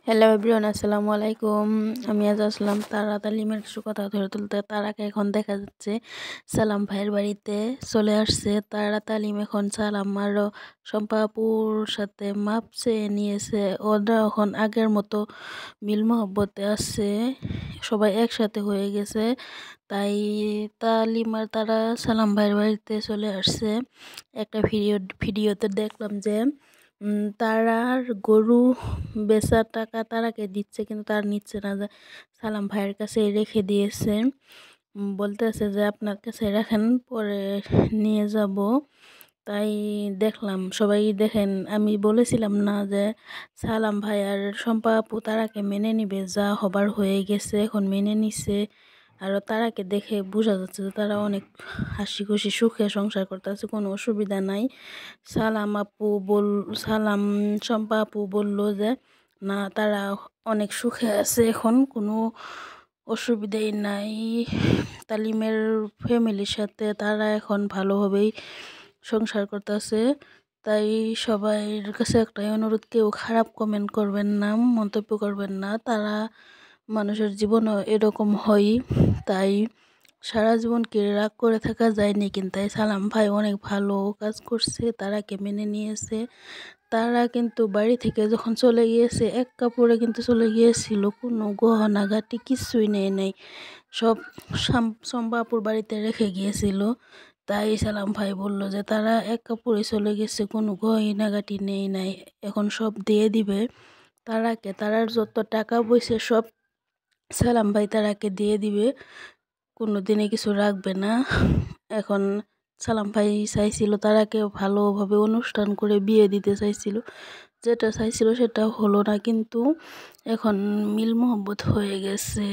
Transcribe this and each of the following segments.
Hello everyone, আসসালামু আলাইকুম। আমি আজ আসলাম তারা তালিমের কিছু কথা ধরে তুলতে। তারাকে এখন দেখা যাচ্ছে সালাম ভাইয়ের বাড়িতে চলে আসছে। তারা তালিম এখন সালাম আর শম্পা আপুর সাথে মাপ চেয়ে নিয়েছে। ওরা এখন আগের মতো মিল মহব্বতে আছে, সবাই একসাথে হয়ে গেছে। তাই তালিম আর তারা সালাম ভাইয়ের বাড়িতে চলে আসছে। একটা ভিডিওতে দেখলাম যে তারার গরু বেচার টাকা তারাকে দিচ্ছে, কিন্তু তার নিচ্ছে না, যে সালাম ভাইয়ের কাছে রেখে দিয়েছে। বলতেছে যে আপনার কাছে রাখেন, পরে নিয়ে যাব। তাই দেখলাম, সবাই দেখেন, আমি বলেছিলাম না যে সালাম ভাই আর শম্পা আপু তারাকে মেনে নিবে, যা হবার হয়ে গেছে, এখন মেনে নিছে। আর তারাকে দেখে বোঝা যাচ্ছে যে তারা অনেক হাসি খুশি সুখে সংসার করতেছে, কোনো অসুবিধা নাই। সালাম শম্পা আপু বললো যে না, তারা অনেক সুখে আছে, এখন কোনো অসুবিধাই নাই। তালিমের ফ্যামিলির সাথে তারা এখন ভালোভাবেই সংসার করতেছে। তাই সবার কাছে একটাই অনুরোধ, কেউ খারাপ কমেন্ট করবেন না, মন্তব্য করবেন না। তারা মানুষের জীবনও এরকম হয়, তাই সারা জীবন কি রাগ করে থাকা যায়নি। কিন্তু তাই সালাম ভাই অনেক ভালো কাজ করছে, তারাকে মেনে নিয়েছে। তারা কিন্তু বাড়ি থেকে যখন চলে গিয়েছে, এক কাপড়ে কিন্তু চলে গিয়েছিল, কোনো গহনাগাটি কিছুই নেই নাই, সব শম্পাপুর বাড়িতে রেখে গিয়েছিল। তাই সালাম ভাই বলল যে তারা এক কাপড়ে চলে গেছে, কোনো গহনাগাটি নেই নাই, এখন সব দিয়ে দিবে তারাকে। তারার যত টাকা পয়সা সব সালাম ভাই তারাকে দিয়ে দিবে, কোনো দিনে কিছু রাখবে না। এখন সালাম ভাই চাইছিল তারাকে ভালোভাবে অনুষ্ঠান করে বিয়ে দিতে চাইছিল, যেটা চাইছিল সেটা হলো না, কিন্তু এখন মিল মহব্বত হয়ে গেছে।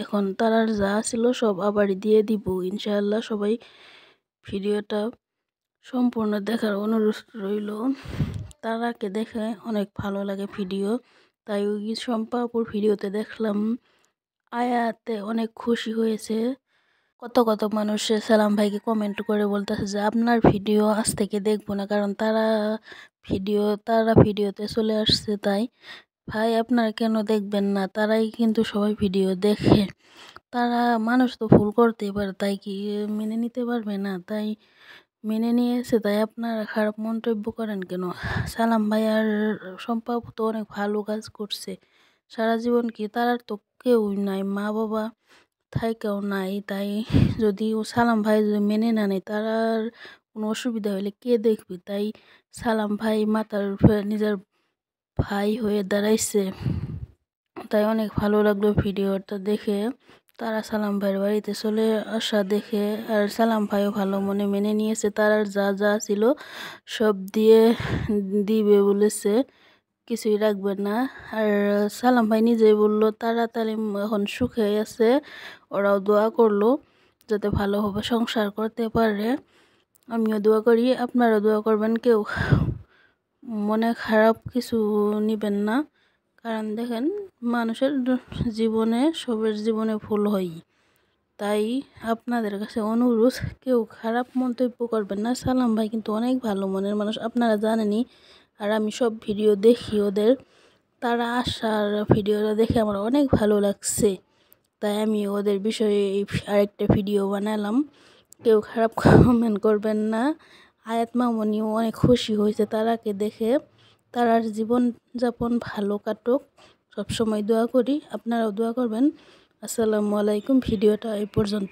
এখন তারার যা ছিল সব আবারই দিয়ে দিব ইনশাআল্লাহ। সবাই ভিডিওটা সম্পূর্ণ দেখার অনুরোধ রইল। তারাকে দেখে অনেক ভালো লাগে ভিডিও, তাই ওই শম্পা আপুর ভিডিওতে দেখলাম আয়াতে অনেক খুশি হয়েছে। কত কত মানুষ সালাম ভাইকে কমেন্ট করে বলতেছে যে আপনার ভিডিও আজ থেকে দেখবো না, কারণ তারা ভিডিওতে চলে আসছে। তাই ভাই আপনারা কেন দেখবেন না? তারাই কিন্তু সবাই ভিডিও দেখে। তারা মানুষ তো ভুল করতেই পারে, তাই কি মেনে নিতে পারবে না? তাই মেনে নিয়েছে, তাই আপনারা খারাপ মন্তব্য করেন কেন? সালাম ভাই আর শম্পা আপু তো অনেক ভালো কাজ করছে। সারা জীবন কি তারার তো কেউ নাই, মা বাবা থাইকেও নাই। তাই যদি সালাম ভাই যদি মেনে না নেয়, তারার কোনো অসুবিধা হলে কে দেখবে? তাই সালাম ভাই মাতার নিজের ভাই হয়ে দাঁড়াইছে। তাই অনেক ভালো লাগলো ভিডিওটা দেখে। তারা সালাম ভাইয়ের বাড়িতে চলে আসা দেখে, আর সালাম ভাইও ভালো মনে মেনে নিয়েছে। তারার যা যা ছিল সব দিবে বলেছে, কিছুই রাখবে না। আর সালাম ভাই নিজেই বললো তাড়াতাড়ি এখন সুখে আছে, ওরাও দোয়া করলো যাতে ভালোভাবে সংসার করতে পারে। আমিও দোয়া করি, আপনারাও দোয়া করবেন, কেউ মনে খারাপ কিছু নেবেন না। কারণ দেখেন, মানুষের জীবনে, সবের জীবনে ভুল হয়। তাই আপনাদের কাছে অনুরোধ, কেউ খারাপ মন্তব্য করবেন না। সালাম ভাই কিন্তু অনেক ভালো মনের মানুষ, আপনারা জানেনই। আর আমি সব ভিডিও দেখি ওদের, তারা আসার ভিডিওটা দেখে আমার অনেক ভালো লাগছে। তাই আমি ওদের বিষয়ে আরেকটা ভিডিও বানালাম। কেউ খারাপ কমেন্ট করবেন না। আয়াত মামনিও অনেক খুশি হয়েছে তারাকে দেখে। তারার জীবনযাপন ভালো কাটুক, সবসময় দোয়া করি, আপনারাও দোয়া করবেন। আসসালামু আলাইকুম। ভিডিওটা এই পর্যন্ত।